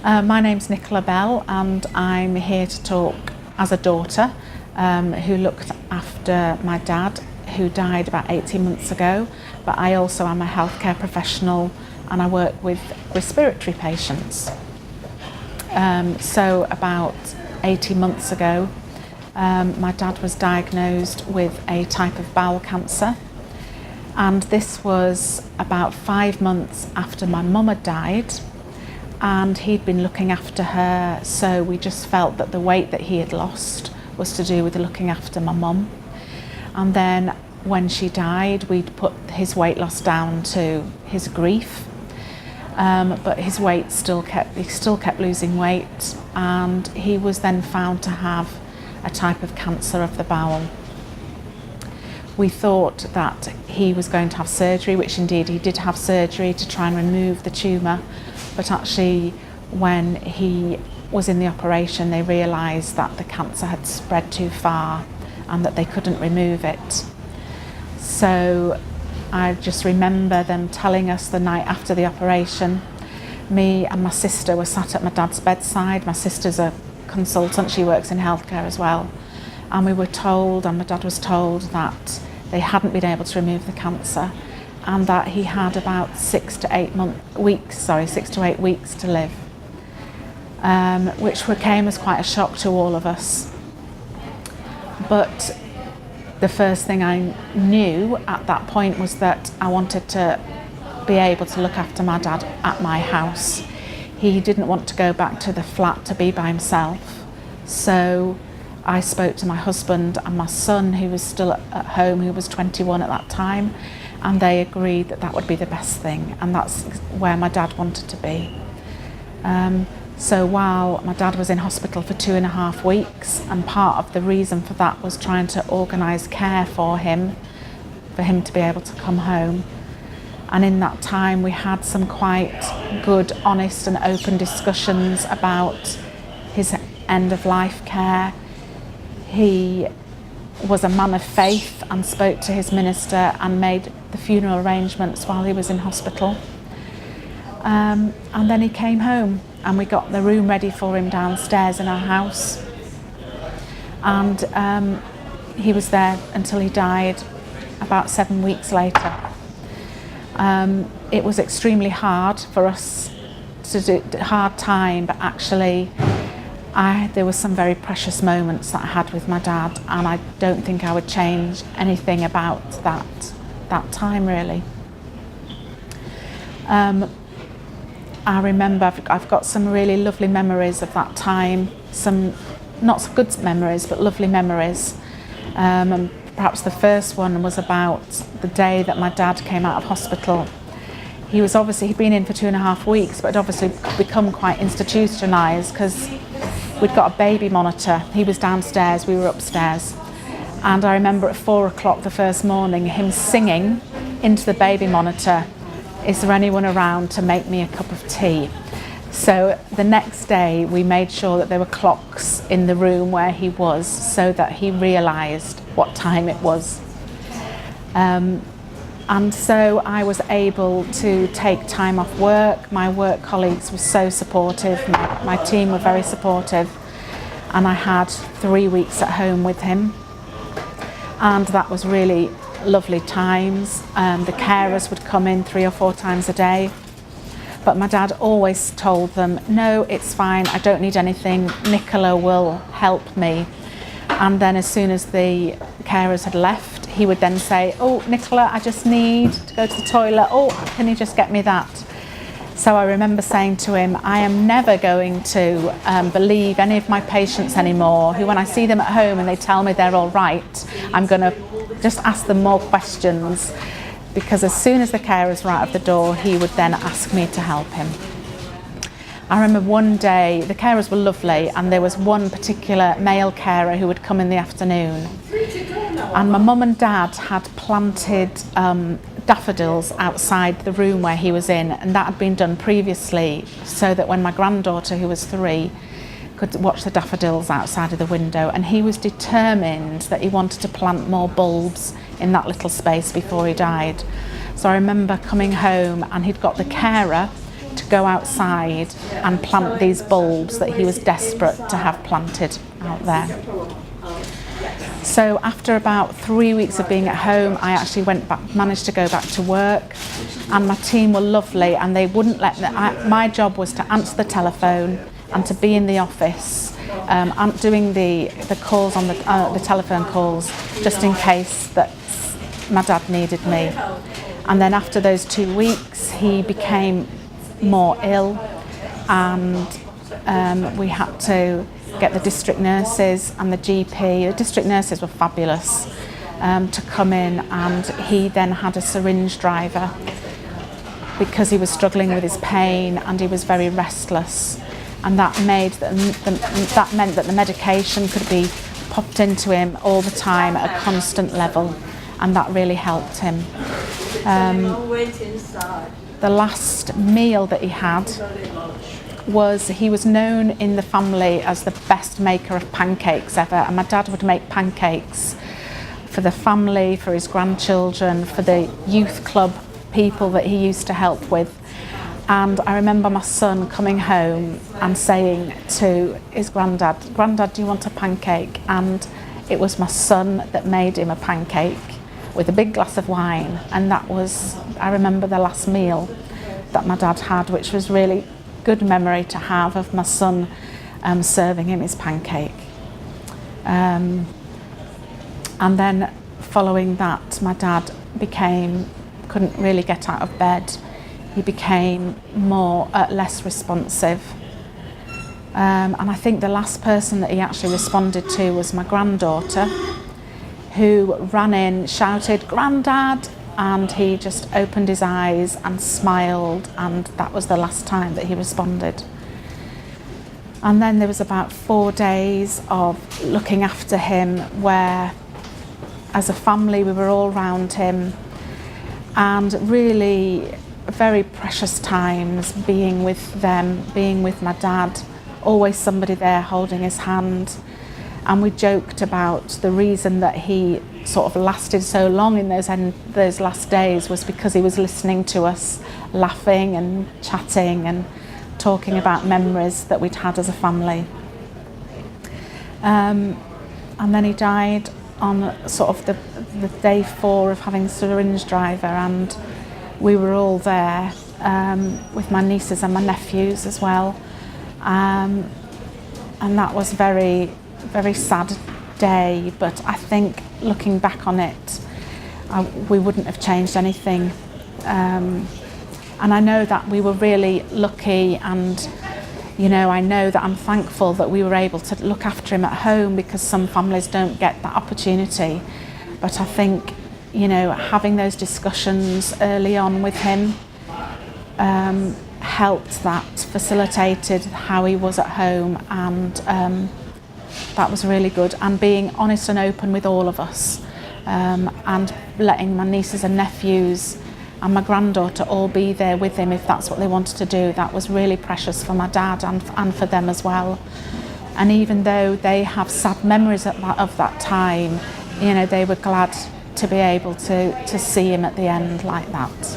My name's Nicola Bell and I'm here to talk as a daughter who looked after my dad who died about 18 months ago, but I also am a healthcare professional and I work with respiratory patients. So about 18 months ago my dad was diagnosed with a type of bowel cancer, and this was about 5 months after my mum had died, and he'd been looking after her, so we just felt that the weight that he had lost was to do with looking after my mum. And then when she died, we'd put his weight loss down to his grief, but his weight he still kept losing weight, and he was then found to have a type of cancer of the bowel. We thought that he was going to have surgery, which indeed he did have surgery to try and remove the tumour, but actually when he was in the operation they realised that the cancer had spread too far and that they couldn't remove it. So I just remember them telling us the night after the operation, me and my sister were sat at my dad's bedside. My sister's a consultant, she works in healthcare as well, and we were told, and my dad was told, that they hadn't been able to remove the cancer and that he had about 6 to 8 weeks to live, which came as quite a shock to all of us. But the first thing I knew at that point was that I wanted to be able to look after my dad at my house. He didn't want to go back to the flat to be by himself, so I spoke to my husband and my son, who was still at home, who was 21 at that time, and they agreed that that would be the best thing, and that's where my dad wanted to be. So while my dad was in hospital for 2.5 weeks, and part of the reason for that was trying to organise care for him to be able to come home. And in that time we had some quite good, honest and open discussions about his end of life care. He was a man of faith and spoke to his minister and made the funeral arrangements while he was in hospital. And then he came home and we got the room ready for him downstairs in our house. And he was there until he died about 7 weeks later. It was extremely hard for us to do, hard time, but actually there were some very precious moments that I had with my dad, and I don't think I would change anything about that time really. I remember I've got some really lovely memories of that time, some not so good memories but lovely memories. And perhaps the first one was about the day that my dad came out of hospital. He'd been in for 2.5 weeks, but had obviously become quite institutionalised because we'd got a baby monitor. He was downstairs, we were upstairs. And I remember at 4 o'clock the first morning him singing into the baby monitor, "Is there anyone around to make me a cup of tea?" So the next day we made sure that there were clocks in the room where he was so that he realised what time it was. And so I was able to take time off work. My work colleagues were so supportive, my team were very supportive, and I had 3 weeks at home with him, and that was really lovely times. The carers would come in 3 or 4 times a day, but my dad always told them, "No, it's fine, I don't need anything, Nicola will help me." And then as soon as the carers had left, he would then say, "Oh, Nicola, I just need to go to the toilet. Oh, can you just get me that?" So I remember saying to him, I am never going to believe any of my patients anymore, who when I see them at home and they tell me they're all right, I'm going to just ask them more questions, because as soon as the carers were out of the door, he would then ask me to help him. I remember one day, the carers were lovely, and there was one particular male carer who would come in the afternoon, and my mum and dad had planted daffodils outside the room where he was in, and that had been done previously so that when my granddaughter, who was 3, could watch the daffodils outside of the window, and he was determined that he wanted to plant more bulbs in that little space before he died. So I remember coming home and he'd got the carer to go outside and plant these bulbs that he was desperate to have planted out there. So after about 3 weeks of being at home, I actually managed to go back to work, and my team were lovely, and they wouldn't let me. My job was to answer the telephone and to be in the office, and doing the calls on the telephone calls, just in case that my dad needed me. And then after those 2 weeks, he became more ill, and we had to get the district nurses and the GP. The district nurses were fabulous, to come in, and he then had a syringe driver because he was struggling with his pain and he was very restless, and that meant that the medication could be popped into him all the time at a constant level, and that really helped him. The last meal that he had was, he was known in the family as the best maker of pancakes ever, and my dad would make pancakes for the family, for his grandchildren, for the youth club people that he used to help with. And I remember my son coming home and saying to his granddad, "Granddad, do you want a pancake?" And it was my son that made him a pancake with a big glass of wine, and that was, I remember, the last meal that my dad had, which was really good memory to have of my son serving him his pancake. And then following that, my dad couldn't really get out of bed. He became less responsive. And I think the last person that he actually responded to was my granddaughter, who ran in, shouted, "Grandad!" And he just opened his eyes and smiled, and that was the last time that he responded. And then there was about 4 days of looking after him, where as a family we were all around him, and really very precious times being with them, being with my dad, always somebody there holding his hand. And we joked about the reason that he sort of lasted so long in those last days was because he was listening to us laughing and chatting and talking about memories that we'd had as a family. And then he died on sort of the day 4 of having a syringe driver, and we were all there with my nieces and my nephews as well. And that was very, very sad day, but I think looking back on it, we wouldn't have changed anything. And I know that we were really lucky, and I know that I'm thankful that we were able to look after him at home, because some families don't get that opportunity. But I think having those discussions early on with him helped, that facilitated how he was at home, and that was really good. And being honest and open with all of us, and letting my nieces and nephews and my granddaughter all be there with him if that's what they wanted to do, that was really precious for my dad and for them as well. And even though they have sad memories of that time, they were glad to be able to see him at the end like that.